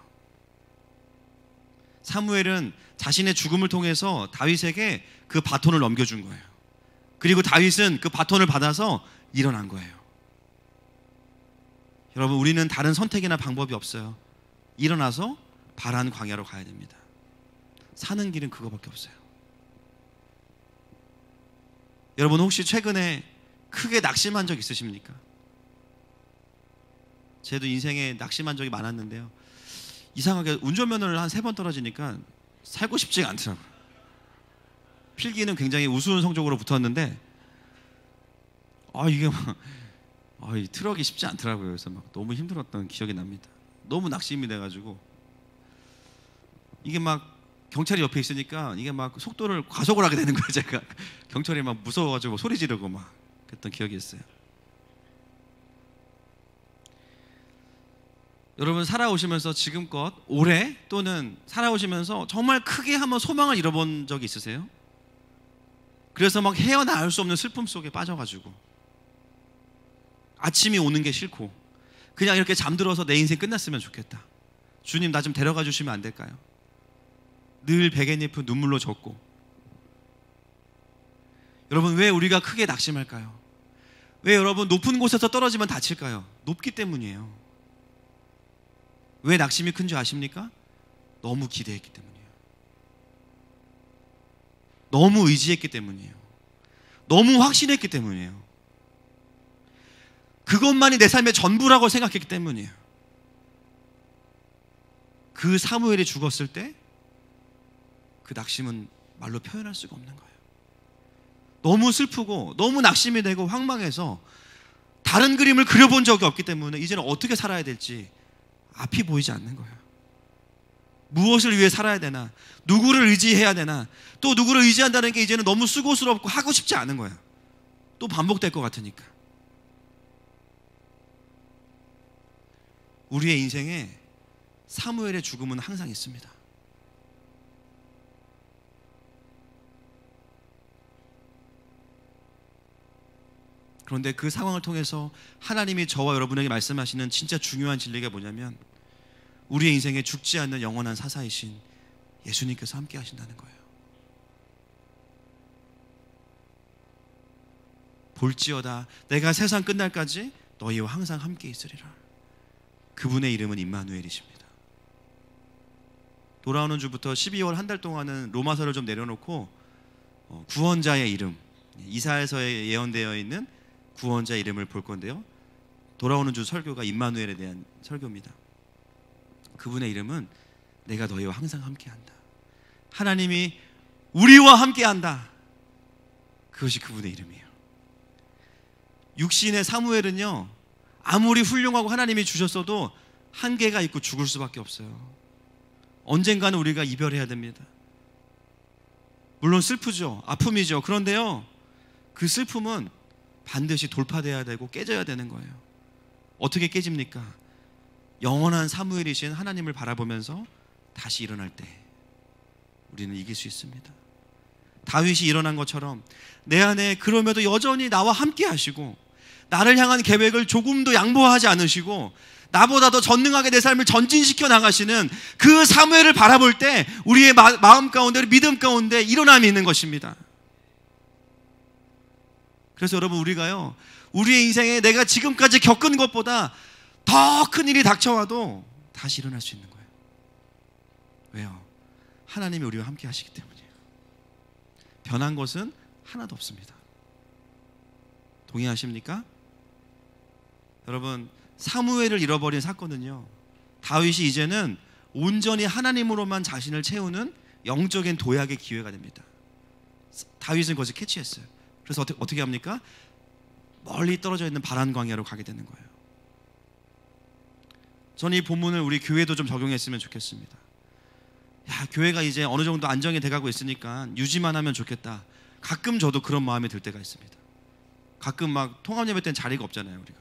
사무엘은 자신의 죽음을 통해서 다윗에게 그 바톤을 넘겨준 거예요. 그리고 다윗은 그 바톤을 받아서 일어난 거예요. 여러분, 우리는 다른 선택이나 방법이 없어요. 일어나서 바란 광야로 가야 됩니다. 사는 길은 그거밖에 없어요. 여러분 혹시 최근에 크게 낙심한 적 있으십니까? 저도 인생에 낙심한 적이 많았는데요, 이상하게 운전면허를 한 3번 떨어지니까 살고 싶지가 않더라고요. 필기는 굉장히 우수한 성적으로 붙었는데 이게 막 이 트럭이 쉽지 않더라고요. 그래서 막 너무 힘들었던 기억이 납니다. 너무 낙심이 돼가지고 이게 막 경찰이 옆에 있으니까 이게 막 속도를 과속을 하게 되는 거예요. 제가 경찰이 막 무서워가지고 소리 지르고 막 그랬던 기억이 있어요. 여러분 살아오시면서 지금껏 올해 또는 살아오시면서 정말 크게 한번 소망을 잃어본 적이 있으세요? 그래서 막 헤어나올 수 없는 슬픔 속에 빠져가지고 아침이 오는 게 싫고 그냥 이렇게 잠들어서 내 인생 끝났으면 좋겠다. 주님 나 좀 데려가 주시면 안 될까요? 늘 베갯잎은 눈물로 젖고. 여러분 왜 우리가 크게 낙심할까요? 왜 여러분 높은 곳에서 떨어지면 다칠까요? 높기 때문이에요. 왜 낙심이 큰 줄 아십니까? 너무 기대했기 때문이에요. 너무 의지했기 때문이에요. 너무 확신했기 때문이에요. 그것만이 내 삶의 전부라고 생각했기 때문이에요. 그 사무엘이 죽었을 때 그 낙심은 말로 표현할 수가 없는 거예요. 너무 슬프고 너무 낙심이 되고 황망해서 다른 그림을 그려본 적이 없기 때문에 이제는 어떻게 살아야 될지 앞이 보이지 않는 거예요. 무엇을 위해 살아야 되나, 누구를 의지해야 되나, 또 누구를 의지한다는 게 이제는 너무 수고스럽고 하고 싶지 않은 거예요. 또 반복될 것 같으니까. 우리의 인생에 사무엘의 죽음은 항상 있습니다. 그런데 그 상황을 통해서 하나님이 저와 여러분에게 말씀하시는 진짜 중요한 진리가 뭐냐면 우리의 인생에 죽지 않는 영원한 사사이신 예수님께서 함께 하신다는 거예요. 볼지어다 내가 세상 끝날까지 너희와 항상 함께 있으리라. 그분의 이름은 임마누엘이십니다. 돌아오는 주부터 12월 한 달 동안은 로마서를 좀 내려놓고 구원자의 이름, 이사야서에 예언되어 있는 구원자 이름을 볼 건데요, 돌아오는 주 설교가 임마누엘에 대한 설교입니다. 그분의 이름은 내가 너희와 항상 함께한다. 하나님이 우리와 함께한다. 그것이 그분의 이름이에요. 육신의 사무엘은요, 아무리 훌륭하고 하나님이 주셨어도 한계가 있고 죽을 수밖에 없어요. 언젠가는 우리가 이별해야 됩니다. 물론 슬프죠, 아픔이죠. 그런데요, 그 슬픔은 반드시 돌파돼야 되고 깨져야 되는 거예요. 어떻게 깨집니까? 영원한 사무엘이신 하나님을 바라보면서 다시 일어날 때 우리는 이길 수 있습니다. 다윗이 일어난 것처럼 내 안에 그럼에도 여전히 나와 함께 하시고 나를 향한 계획을 조금도 양보하지 않으시고 나보다 더 전능하게 내 삶을 전진시켜 나가시는 그 사무엘을 바라볼 때 우리의 마음 가운데, 믿음 가운데 일어남이 있는 것입니다. 그래서 여러분 우리가요, 우리의 인생에 내가 지금까지 겪은 것보다 더 큰 일이 닥쳐와도 다시 일어날 수 있는 거예요. 왜요? 하나님이 우리와 함께 하시기 때문이에요. 변한 것은 하나도 없습니다. 동의하십니까? 여러분 사무엘을 잃어버린 사건은요, 다윗이 이제는 온전히 하나님으로만 자신을 채우는 영적인 도약의 기회가 됩니다. 다윗은 그것을 캐치했어요. 그래서 어떻게 합니까? 멀리 떨어져 있는 바란 광야로 가게 되는 거예요. 저는 이 본문을 우리 교회도 좀 적용했으면 좋겠습니다. 교회가 이제 어느 정도 안정이 돼가고 있으니까 유지만 하면 좋겠다. 가끔 저도 그런 마음이 들 때가 있습니다. 가끔 막 통합 예배 때는 자리가 없잖아요, 우리가.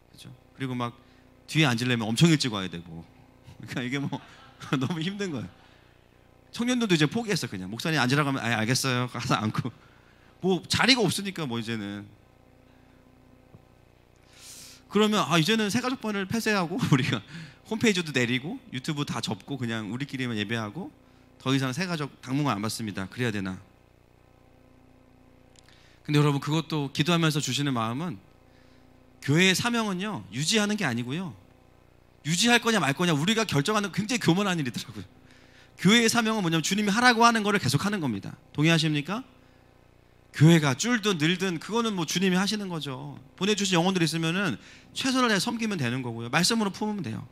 그렇죠? 그리고 막 뒤에 앉으려면 엄청 일찍 와야 되고. 그러니까 이게 뭐 너무 힘든 거예요. 청년들도 이제 포기했어. 그냥 목사님 앉으라고 하면 알겠어요. 가서 앉고. 뭐 자리가 없으니까 뭐 이제는. 그러면 이제는 새가족반을 폐쇄하고 우리가 홈페이지도 내리고 유튜브 다 접고 그냥 우리끼리만 예배하고 더 이상 새가족 당분간 안 받습니다. 그래야 되나? 근데 여러분 그것도 기도하면서 주시는 마음은 교회의 사명은요 유지하는 게 아니고요, 유지할 거냐 말 거냐 우리가 결정하는 굉장히 교만한 일이더라고요. 교회의 사명은 뭐냐면 주님이 하라고 하는 거를 계속 하는 겁니다. 동의하십니까? 교회가 줄든 늘든 그거는 뭐 주님이 하시는 거죠. 보내주신 영혼들이 있으면은 최선을 다해 섬기면 되는 거고요. 말씀으로 품으면 돼요.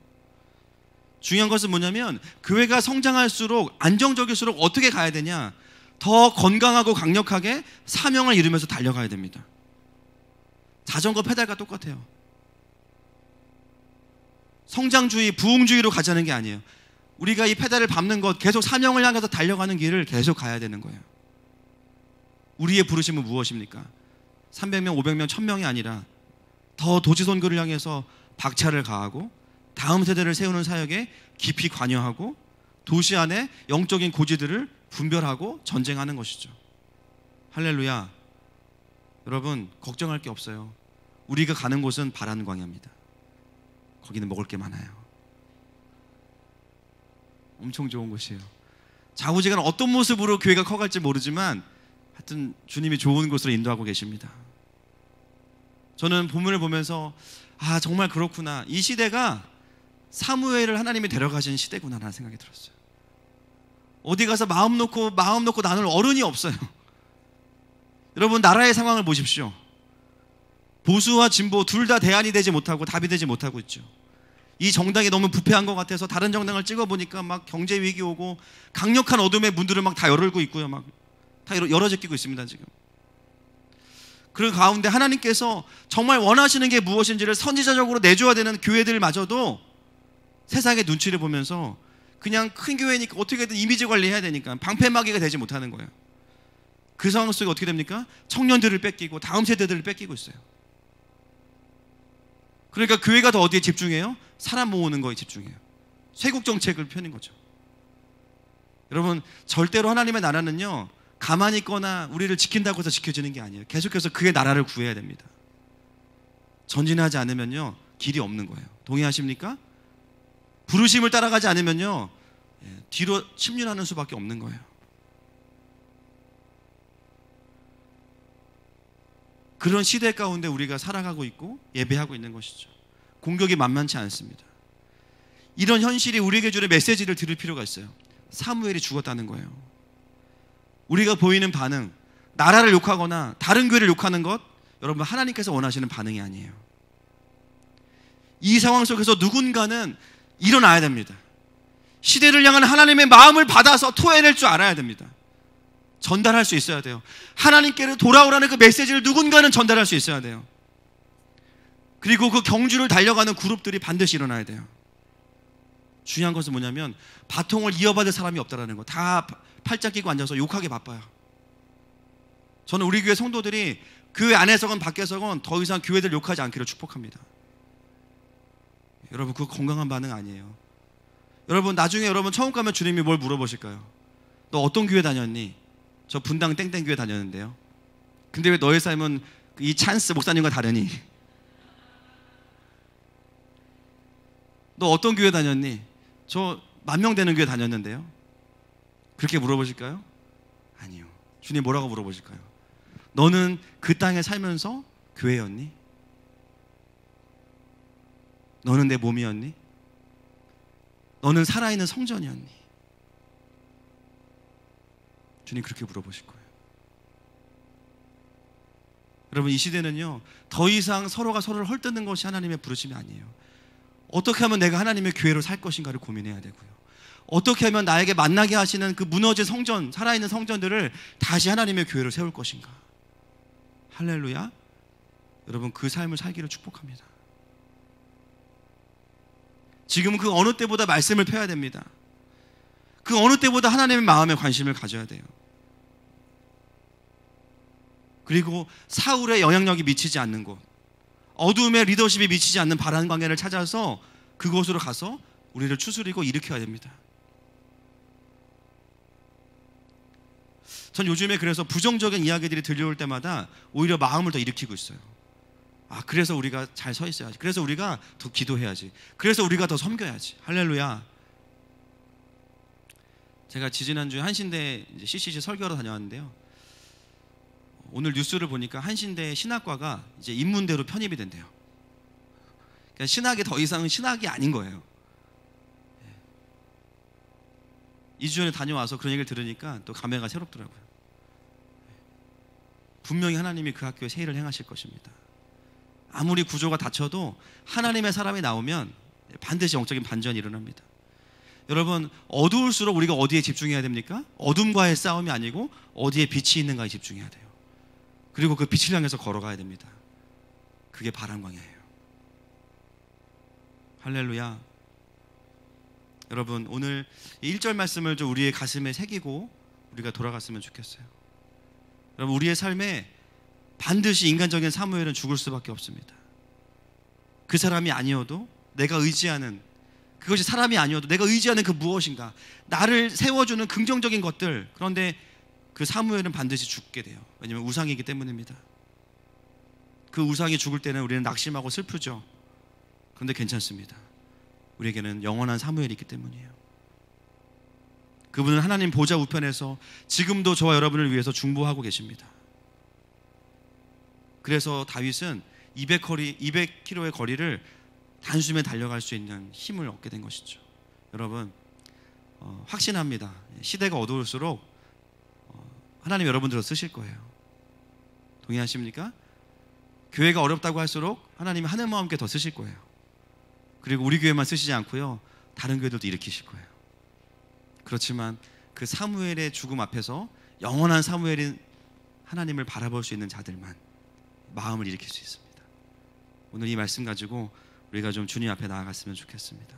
중요한 것은 뭐냐면 교회가 성장할수록 안정적일수록 어떻게 가야 되냐, 더 건강하고 강력하게 사명을 이루면서 달려가야 됩니다. 자전거 페달과 똑같아요. 성장주의, 부흥주의로 가자는 게 아니에요. 우리가 이 페달을 밟는 것, 계속 사명을 향해서 달려가는 길을 계속 가야 되는 거예요. 우리의 부르심은 무엇입니까? 300명, 500명, 1000명이 아니라 더 도지선교를 향해서 박차를 가하고 다음 세대를 세우는 사역에 깊이 관여하고 도시 안에 영적인 고지들을 분별하고 전쟁하는 것이죠. 할렐루야. 여러분, 걱정할 게 없어요. 우리가 가는 곳은 바란 광야입니다. 거기는 먹을 게 많아요. 엄청 좋은 곳이에요. 좌우지간 어떤 모습으로 교회가 커갈지 모르지만 하여튼 주님이 좋은 곳으로 인도하고 계십니다. 저는 본문을 보면서 정말 그렇구나, 이 시대가 사무엘을 하나님이 데려가신 시대구나라는 생각이 들었어요. 어디 가서 마음 놓고 나눌 어른이 없어요. 여러분, 나라의 상황을 보십시오. 보수와 진보 둘 다 대안이 되지 못하고 답이 되지 못하고 있죠. 이 정당이 너무 부패한 것 같아서 다른 정당을 찍어보니까 막 경제 위기 오고 강력한 어둠의 문들을 막 다 열고 있고요. 막 다 열어제끼고 있습니다 지금. 그 가운데 하나님께서 정말 원하시는 게 무엇인지를 선지자적으로 내줘야 되는 교회들마저도 세상의 눈치를 보면서 그냥 큰 교회니까 어떻게든 이미지 관리해야 되니까 방패막이가 되지 못하는 거예요. 그 상황 속에 어떻게 됩니까? 청년들을 뺏기고 다음 세대들을 뺏기고 있어요. 그러니까 교회가 더 어디에 집중해요? 사람 모으는 거에 집중해요. 쇄국 정책을 펴는 거죠. 여러분, 절대로 하나님의 나라는요, 가만히 있거나 우리를 지킨다고 해서 지켜지는 게 아니에요. 계속해서 그의 나라를 구해야 됩니다. 전진하지 않으면요, 길이 없는 거예요. 동의하십니까? 부르심을 따라가지 않으면요, 뒤로 침륜하는 수밖에 없는 거예요. 그런 시대 가운데 우리가 살아가고 있고 예배하고 있는 것이죠. 공격이 만만치 않습니다. 이런 현실이 우리에게 주는 메시지를 들을 필요가 있어요. 사무엘이 죽었다는 거예요. 우리가 보이는 반응, 나라를 욕하거나 다른 교회를 욕하는 것, 여러분, 하나님께서 원하시는 반응이 아니에요. 이 상황 속에서 누군가는 일어나야 됩니다. 시대를 향한 하나님의 마음을 받아서 토해낼 줄 알아야 됩니다. 전달할 수 있어야 돼요. 하나님께로 돌아오라는 그 메시지를 누군가는 전달할 수 있어야 돼요. 그리고 그 경주를 달려가는 그룹들이 반드시 일어나야 돼요. 중요한 것은 뭐냐면 바통을 이어받을 사람이 없다라는 거. 다 팔짱 끼고 앉아서 욕하기 바빠요. 저는 우리 교회 성도들이 교회 안에서건 밖에서건 더 이상 교회들 욕하지 않기를 축복합니다. 여러분, 그거 건강한 반응 아니에요. 여러분, 나중에 여러분 처음 가면 주님이 뭘 물어보실까요? 너 어떤 교회 다녔니? 저 분당 땡땡 교회 다녔는데요. 근데 왜 너의 삶은 이 찬스 목사님과 다르니? 너 어떤 교회 다녔니? 저 10,000명 되는 교회 다녔는데요. 그렇게 물어보실까요? 아니요. 주님 뭐라고 물어보실까요? 너는 그 땅에 살면서 교회였니? 너는 내 몸이었니? 너는 살아있는 성전이었니? 주님 그렇게 물어보실 거예요. 여러분, 이 시대는요, 더 이상 서로가 서로를 헐뜯는 것이 하나님의 부르심이 아니에요. 어떻게 하면 내가 하나님의 교회로 살 것인가를 고민해야 되고요. 어떻게 하면 나에게 만나게 하시는 그 무너진 성전, 살아있는 성전들을 다시 하나님의 교회로 세울 것인가. 할렐루야. 여러분, 그 삶을 살기를 축복합니다. 지금은 그 어느 때보다 말씀을 펴야 됩니다. 그 어느 때보다 하나님의 마음에 관심을 가져야 돼요. 그리고 사울의 영향력이 미치지 않는 곳, 어둠의 리더십이 미치지 않는 바란 광야를 찾아서 그곳으로 가서 우리를 추스리고 일으켜야 됩니다. 전 요즘에 그래서 부정적인 이야기들이 들려올 때마다 오히려 마음을 더 일으키고 있어요. 그래서 우리가 잘 서 있어야지. 그래서 우리가 더 기도해야지. 그래서 우리가 더 섬겨야지. 할렐루야. 제가 지지난주에 한신대 CCC 설교하러 다녀왔는데요. 오늘 뉴스를 보니까 한신대 신학과가 이제 인문대로 편입이 된대요. 그러니까 신학이 더 이상은 신학이 아닌 거예요. 2주 전에 다녀와서 그런 얘기를 들으니까 또 감회가 새롭더라고요. 분명히 하나님이 그 학교에 새 일을 행하실 것입니다. 아무리 구조가 닫혀도 하나님의 사람이 나오면 반드시 영적인 반전이 일어납니다. 여러분, 어두울수록 우리가 어디에 집중해야 됩니까? 어둠과의 싸움이 아니고 어디에 빛이 있는가에 집중해야 돼요. 그리고 그 빛을 향해서 걸어가야 됩니다. 그게 바람 광야예요. 할렐루야. 여러분, 오늘 1절 말씀을 좀 우리의 가슴에 새기고 우리가 돌아갔으면 좋겠어요. 여러분, 우리의 삶에 반드시 인간적인 사무엘은 죽을 수밖에 없습니다. 그 사람이 아니어도 내가 의지하는, 그것이 사람이 아니어도 내가 의지하는 그 무엇인가, 나를 세워주는 긍정적인 것들, 그런데 그 사무엘은 반드시 죽게 돼요. 왜냐하면 우상이기 때문입니다. 그 우상이 죽을 때는 우리는 낙심하고 슬프죠. 그런데 괜찮습니다. 우리에게는 영원한 사무엘이 있기 때문이에요. 그분은 하나님 보좌 우편에서 지금도 저와 여러분을 위해서 중보하고 계십니다. 그래서 다윗은 200km의 거리를 단숨에 달려갈 수 있는 힘을 얻게 된 것이죠. 여러분, 확신합니다. 시대가 어두울수록 하나님 여러분들을 쓰실 거예요. 동의하십니까? 교회가 어렵다고 할수록 하나님이 하늘과 함께 더 쓰실 거예요. 그리고 우리 교회만 쓰시지 않고요, 다른 교회들도 일으키실 거예요. 그렇지만 그 사무엘의 죽음 앞에서 영원한 사무엘인 하나님을 바라볼 수 있는 자들만 마음을 일으킬 수 있습니다. 오늘 이 말씀 가지고 우리가 좀 주님 앞에 나아갔으면 좋겠습니다.